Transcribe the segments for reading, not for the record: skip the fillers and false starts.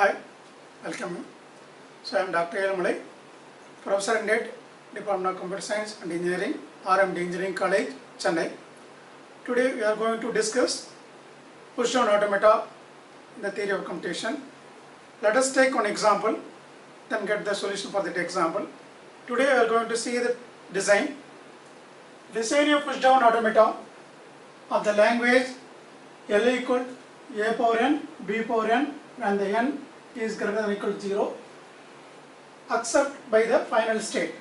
Hi, welcome you. So I am Dr. Yalamalai, Professor in Debt, Department of Computer Science and Engineering, RMD Engineering College, Chennai. Today we are going to discuss push-down automata in the theory of computation. Let us take one example, then get the solution for that example. Today we are going to see the design. Design of push-down automata of the language L equal A power n, B power n, when the n is greater than or equal to 0, except by the final state.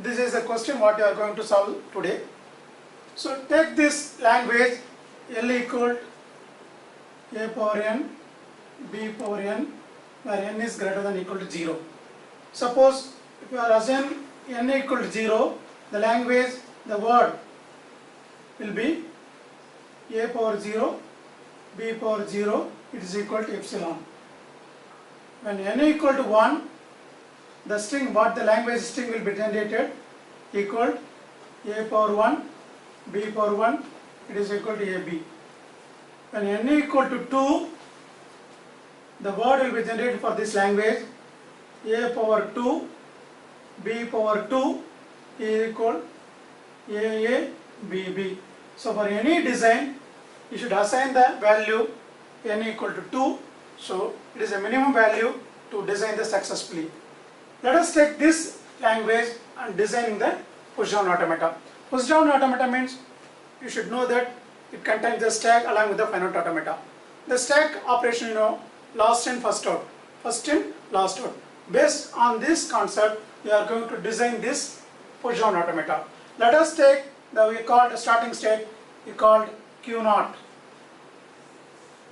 This is the question what you are going to solve today. So take this language L equal A power n, B power n, where n is greater than or equal to 0. Suppose if you are assign n equal to 0, the language, the word will be A power 0, B power 0, it is equal to epsilon. When n equal to 1, the string, what the language string will be generated, equal A power 1, B power 1, it is equal to AB. When n equal to 2, the word will be generated for this language, A power 2, B power 2 is equal AA, BB. So for any design, you should assign the value n equal to 2. So it is a minimum value to design this successfully. Let us take this language and designing the push-down automata. Push-down automata means you should know that it contains the stack along with the finite automata. The stack operation, last in, first out. First in, last out. Based on this concept, we are going to design this push-down automata. Let us take the we called starting state, we called Q0.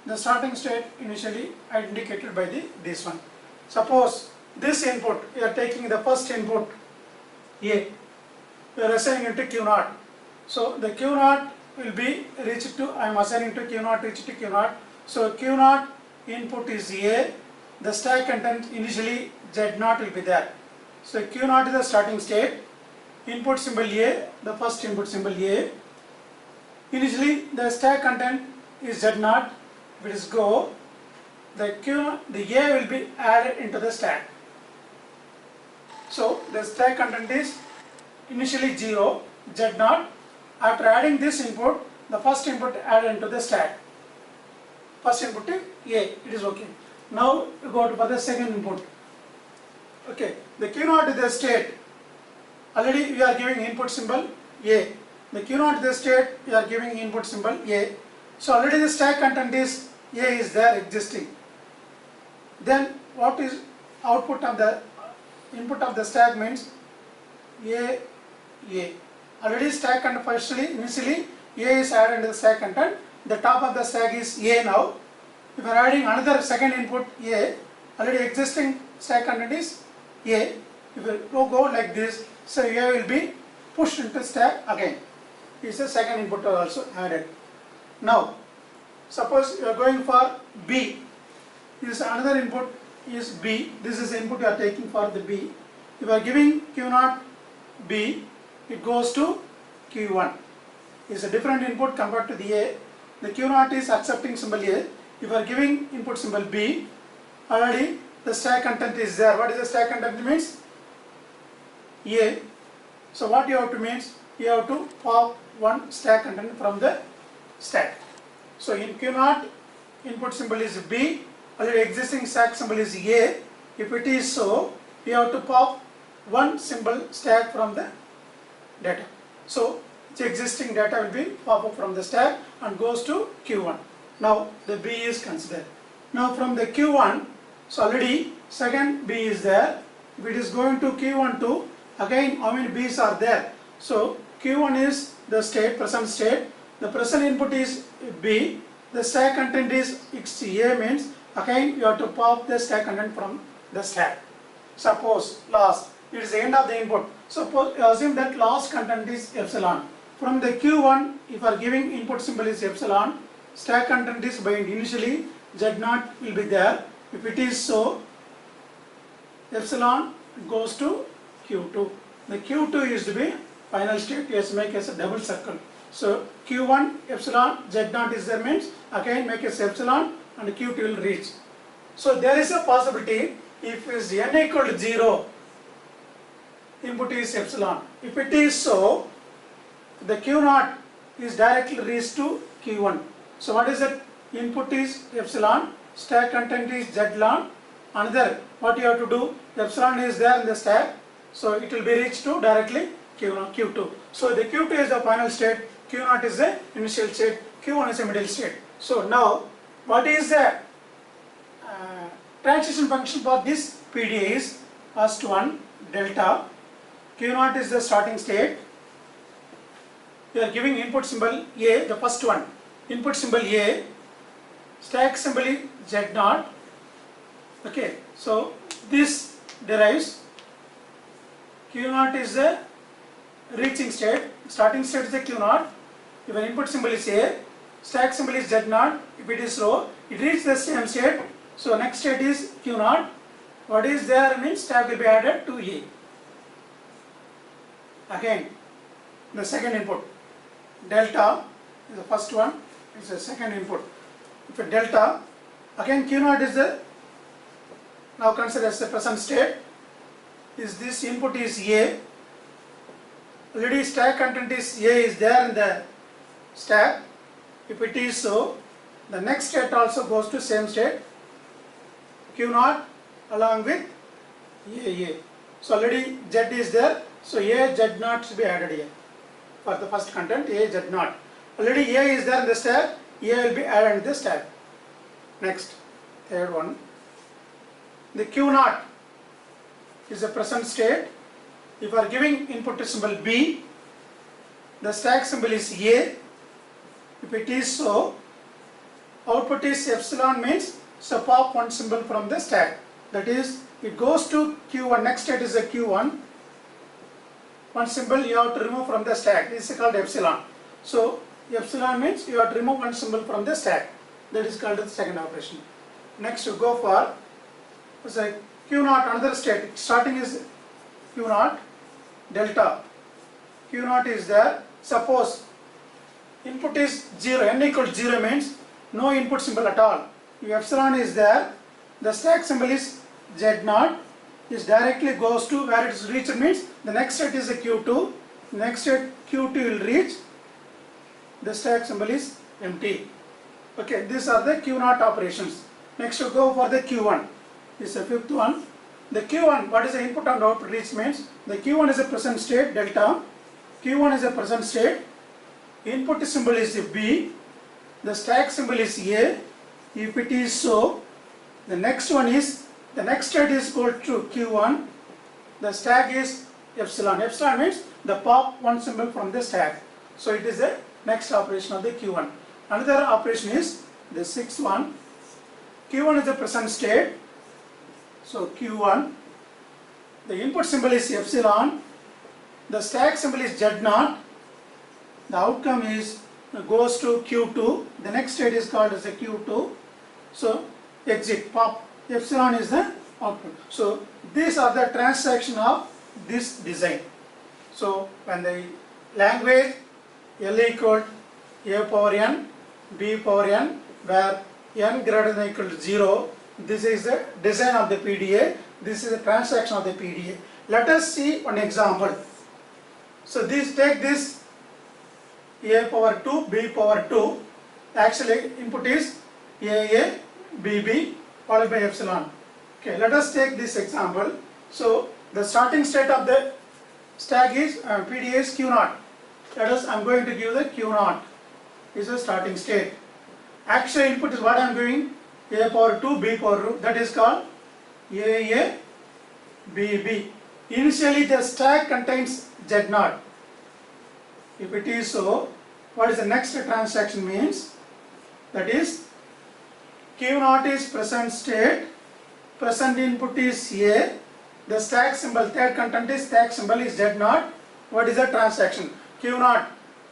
The starting state initially indicated by this one. Suppose this input, we are taking the first input A, we are assigning it to Q0. So the Q0 will be reached to, I am assigning to Q0, reached to Q0. So Q0 input is A, the stack content initially Z0 will be there. So Q0 is the starting state, input symbol A, the first input symbol A. Initially the stack content is Z0. If it is go, the A will be added into the stack. So the stack content is initially 0, Z0. After adding this input, the first input added into the stack. First input is A, it is okay. Now we go to for the second input. Okay, the Q0 is the state. Already we are giving input symbol A. The Q0 is the state, we are giving input symbol A. So already the stack content is A is there existing. Then what is output of the input of the stack means A. Already stack content firstly, initially A is added into the stack content. The top of the stack is A now. If you are adding another second input A, already existing stack content is A. If you go like this, so A will be pushed into stack again. Is the second input also added. Now, suppose you are going for B. This another input is B. This is the input you are taking for the B. If you are giving Q0 B, it goes to Q1. It's a different input compared to the A. The Q0 is accepting symbol A. If you are giving input symbol B, already the stack content is there. What is the stack content means? A. So what you have to means, you have to pop one stack content from the stack. So in Q0, input symbol is B, already existing stack symbol is A. If it is so, you have to pop one symbol stack from the data. So the existing data will be pop up from the stack and goes to Q1. Now the B is considered. Now from the Q1, so already second B is there. If it is going to Q1 2, again how many B's are there? So Q1 is the state, present state. The present input is B. The stack content is A means again you have to pop the stack content from the stack. Suppose last, it is the end of the input. Suppose assume that last content is epsilon. From the Q1, if you are giving input symbol is epsilon, stack content is bind initially Z0 will be there. If it is so, epsilon goes to Q2. The Q2 is to be final state, yes, make as a double circle. So Q1 epsilon Z0 is there means again make as epsilon and Q2 will reach. So there is a possibility if is n equal to 0, input is epsilon. If it is so, the Q0 is directly reached to Q1. So what is that? Input is epsilon, stack content is Z lon. Another, what you have to do, epsilon is there in the stack, so it will be reached to directly Q1, Q2. So the Q2 is the final state, Q0 is the initial state, Q1 is the middle state. So now, what is the transition function for this PDA is first one, delta, Q0 is the starting state. We are giving input symbol A, the first one, input symbol A, stack symbol is Z0. Okay, so this derives Q0 is the reaching state, starting state is the Q0. If an input symbol is A, stack symbol is Z0. If it is low, it reaches the same state. So next state is Q0. What is there means stack will be added to A. Again, the second input, delta is the first one, is the second input. If a delta, again Q0 is the, now consider as the present state, is this input is A, already stack content is A is there in the stack. If it is so, the next state also goes to same state, Q0 along with A. So already Z is there, so A Z0 should be added here for the first content, A Z0. Already A is there in the stack, A will be added in the stack. Next, third one, the Q0 is the present state. If you are giving input to symbol B, the stack symbol is A. If it is so, output is epsilon means sub off one symbol from the stack. That is, it goes to Q1, next state is a Q1. One symbol you have to remove from the stack, this is called epsilon. So, epsilon means you have to remove one symbol from the stack. That is called the second operation. Next, you go for Q0, another state. Starting is Q0, delta. Q0 is there. Suppose input is 0, n equal to 0 means no input symbol at all. If epsilon is there, the stack symbol is Z0, is directly goes to where it is reached means the next state is a Q2, next state Q2 will reach, the stack symbol is empty. Okay, these are the Q0 operations. Next you go for the Q1, this is the fifth one. The Q1, what is the input and output reach means, the Q1 is a present state, delta, Q1 is a present state, input symbol is B, the stack symbol is A. If it is so, the next one is, the next state is equal to Q1, the stack is epsilon. Epsilon means the pop one symbol from the stack. So it is the next operation of the Q1. Another operation is the sixth one. Q1 is the present state. So Q1, the input symbol is epsilon, the stack symbol is Z0, the outcome is goes to Q2, the next state is called as a Q2, so exit, pop, epsilon is the output. So these are the transaction of this design. So when the language L equal A power n, B power n, where n greater than or equal to 0, this is the design of the PDA, this is the transaction of the PDA. Let us see one example. So take this A power 2, B power 2, actually input is AA, BB followed by epsilon. Okay, let us take this example. So the starting state of the stack is PDA is Q0. Let us, I am going to give the Q0 is the starting state. Actual input is what I am giving, A power 2, B power 2, that is called AA, BB. Initially the stack contains Z0. If it is so, what is the next transaction means? That is Q0 is present state, present input is A, the stack symbol, third content is stack symbol is Z0. What is the transaction? Q0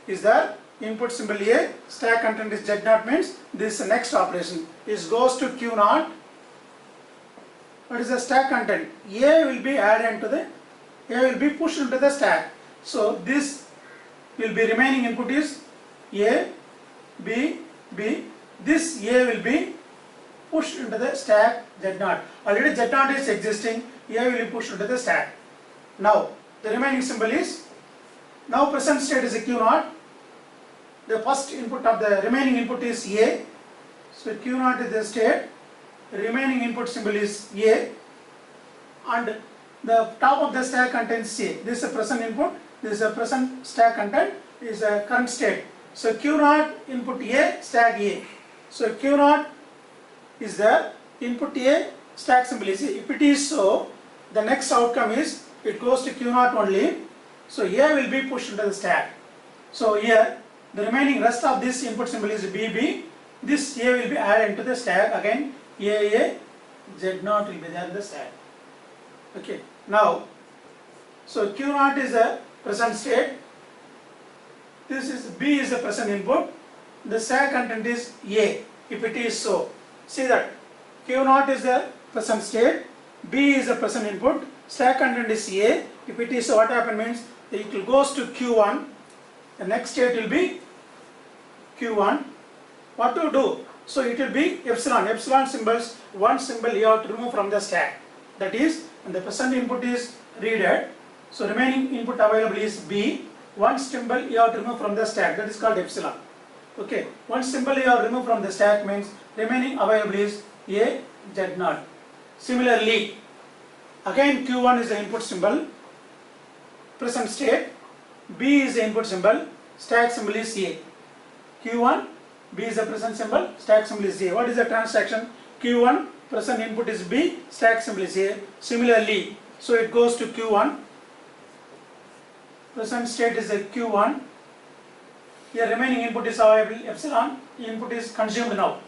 is the input symbol A, stack content is Z0 means this next operation is goes to Q0. What is the stack content? A will be added to the, A will be pushed into the stack. So this will be remaining input is A, B, B. This A will be push into the stack Z0. Already Z0 is existing, A will be pushed into the stack. Now the remaining symbol is, now present state is a Q0. The first input of the remaining input is A. So Q0 is the state, the remaining input symbol is A, and the top of the stack contains A. This is a present input, this is a present stack content, this is a current state. So Q0 input A, stack A. So Q0 is the input A, stack symbol is A. If it is so, the next outcome is it goes to Q0 only. So A will be pushed into the stack. So here the remaining rest of this input symbol is BB. This A will be added into the stack. Again AA, Z0 will be there in the stack. Okay. Now, so Q0 is a present state. This is B is the present input. The stack content is A. If it is so, see that Q0 is the present state, B is the present input, stack content is A. If it is so, what happen means it will goes to Q1. The next state will be Q1. What to do? So it will be epsilon. Epsilon symbols, one symbol you have to remove from the stack. That is, when the present input is readed, so remaining input available is B. One symbol you have to remove from the stack, that is called epsilon. Okay, one symbol you have to remove from the stack means remaining available is A, Z0. Similarly, again Q1 is the input symbol, present state, B is the input symbol, stack symbol is A. Q1, B is the present symbol, stack symbol is A. What is the transaction? Q1, present input is B, stack symbol is A. Similarly, so it goes to Q1, present state is a Q1. Here remaining input is available epsilon, input is consumed now.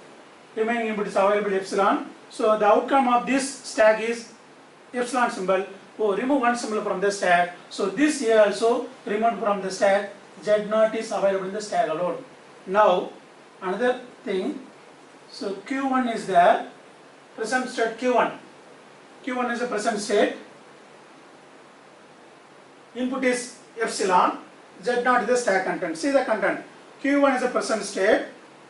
Remaining input is available epsilon. So the outcome of this stack is epsilon symbol. Oh, remove one symbol from the stack. So this here also removed from the stack. Z0 is available in the stack alone. Now another thing. So Q1 is there. Present state Q1. Q1 is a present state. Input is epsilon. Z0 is the stack content. See the content. Q1 is a present state.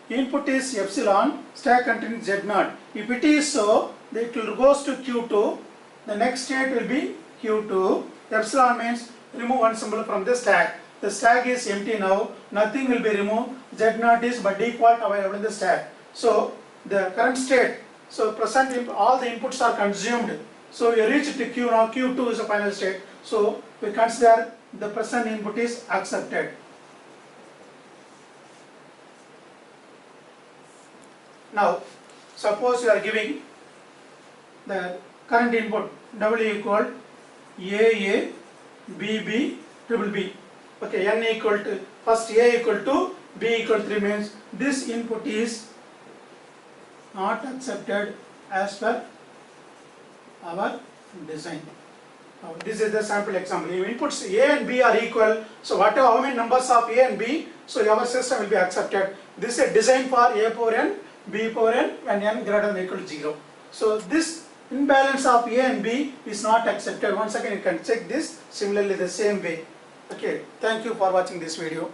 Input is epsilon. Stack content is Z0. If it is so, it will goes to Q2. The next state will be Q2. Epsilon means remove one symbol from the stack. The stack is empty now. Nothing will be removed. Z0 is by default available in the stack. So the current state. So present all the inputs are consumed. So we reach to Q now. Q2 is the final state. So we consider the present input is accepted. Now suppose you are giving the current input W equal AA, BB, BB. Okay, N equal to, first A equal to, B equal to 3 means this input is not accepted as per our design. Now, this is the sample example. If inputs A and B are equal, so whatever how many numbers of A and B, so our system will be accepted. This is a design for A power n, B power n when n greater than or equal to 0. So this imbalance of A and B is not accepted. Once again you can check this similarly the same way. Okay, thank you for watching this video.